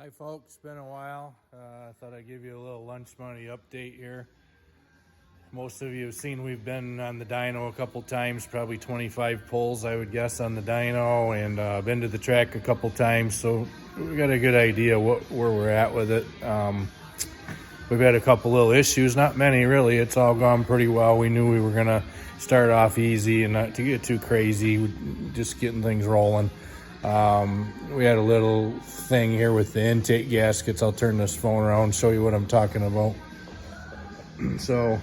Hi folks, been a while. I thought I'd give you a little lunch money update here. Most of you have seen we've been on the dyno a couple times, probably 25 pulls I would guess on the dyno, and been to the track a couple times, so we got a good idea where we're at with it. We've had a couple little issues, not many really. It's all gone pretty well. We knew we were gonna start off easy and not to get too crazy, just getting things rolling. We had a little thing here with the intake gaskets. I'll turn this phone around and show you what I'm talking about. So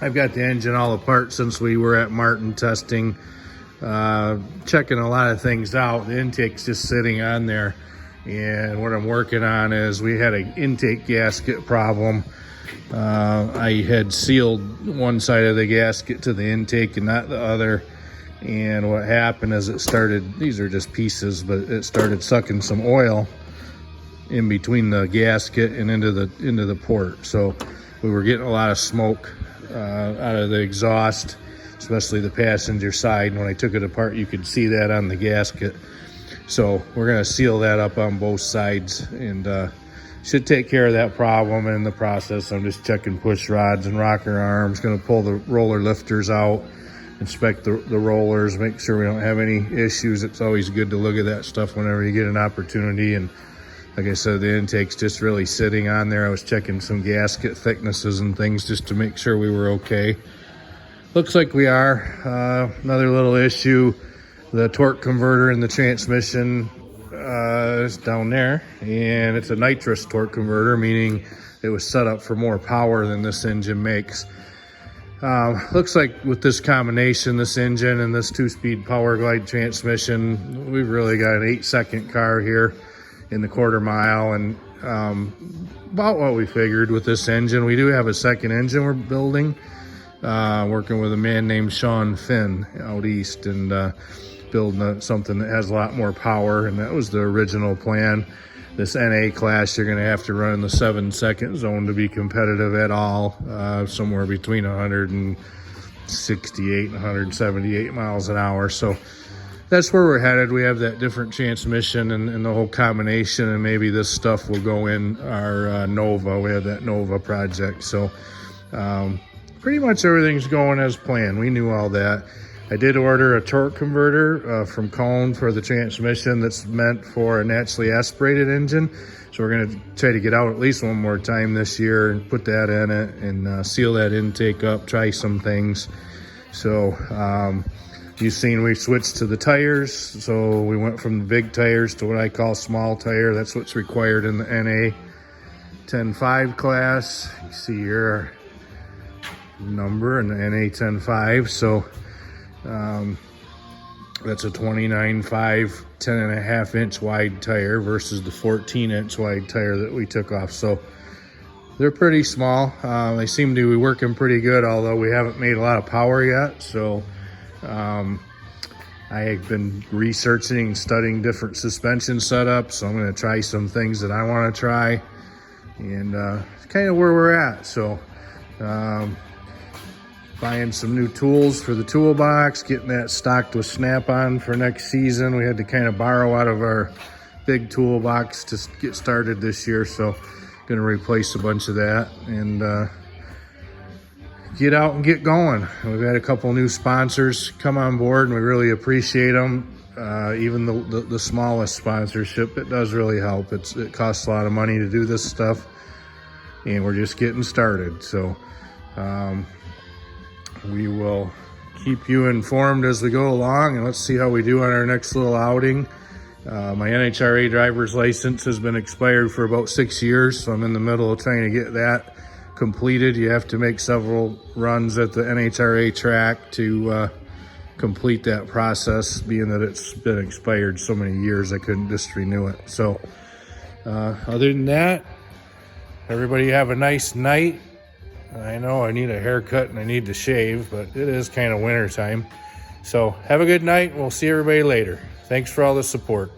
I've got the engine all apart since we were at Martin testing, checking a lot of things out. The intake's just sitting on there, and what I'm working on is we had an intake gasket problem. I had sealed one side of the gasket to the intake and not the other. And what happened is it started, these are just pieces, but it started sucking some oil in between the gasket and into the port. So we were getting a lot of smoke out of the exhaust, especially the passenger side. And when I took it apart, you could see that on the gasket. So we're going to seal that up on both sides, and should take care of that problem. And in the process, I'm just checking push rods and rocker arms, going to pull the roller lifters out, inspect the rollers, make sure we don't have any issues. It's always good to look at that stuff whenever you get an opportunity. And like I said, the intake's just really sitting on there. I was checking some gasket thicknesses and things just to make sure we were okay. Looks like we are. Another little issue, the torque converter in the transmission is down there, and it's a nitrous torque converter, meaning it was set up for more power than this engine makes. Looks like with this combination, this engine and this 2-speed power glide transmission, we've really got an 8-second car here in the quarter mile, and about what we figured with this engine. We do have a second engine we're building, working with a man named Sean Finn out east, and building something that has a lot more power, and that was the original plan. This NA class, you're going to have to run in the 7-second zone to be competitive at all, somewhere between 168 and 178 miles an hour. So that's where we're headed. We have that different transmission and the whole combination, and maybe this stuff will go in our Nova. We have that Nova project. So pretty much everything's going as planned. We knew all that. I did order a torque converter from Cone for the transmission that's meant for a naturally aspirated engine. So we're going to try to get out at least one more time this year and put that in it and seal that intake up, try some things. So you've seen we switched to the tires. So we went from the big tires to what I call small tire. That's what's required in the NA 10.5 class. You see your number in the NA 10.5. So that's a 29.5, 10.5 inch wide tire versus the 14-inch wide tire that we took off. So they're pretty small. They seem to be working pretty good, although we haven't made a lot of power yet. So I have been researching and studying different suspension setups. So I'm going to try some things that I want to try, and it's kind of where we're at. So buying some new tools for the toolbox, getting that stocked with Snap-on for next season. We had to kind of borrow out of our big toolbox to get started this year, so going to replace a bunch of that and get out and get going. We've had a couple new sponsors come on board, and we really appreciate them. Even the smallest sponsorship, it does really help. It costs a lot of money to do this stuff, and we're just getting started. So we will keep you informed as we go along, and let's see how we do on our next little outing. My NHRA driver's license has been expired for about 6 years, so I'm in the middle of trying to get that completed. You have to make several runs at the NHRA track to complete that process, being that it's been expired so many years I couldn't just renew it. So other than that, everybody have a nice night. I know I need a haircut and I need to shave, but it is kind of winter time. So have a good night. We'll see everybody later. Thanks for all the support.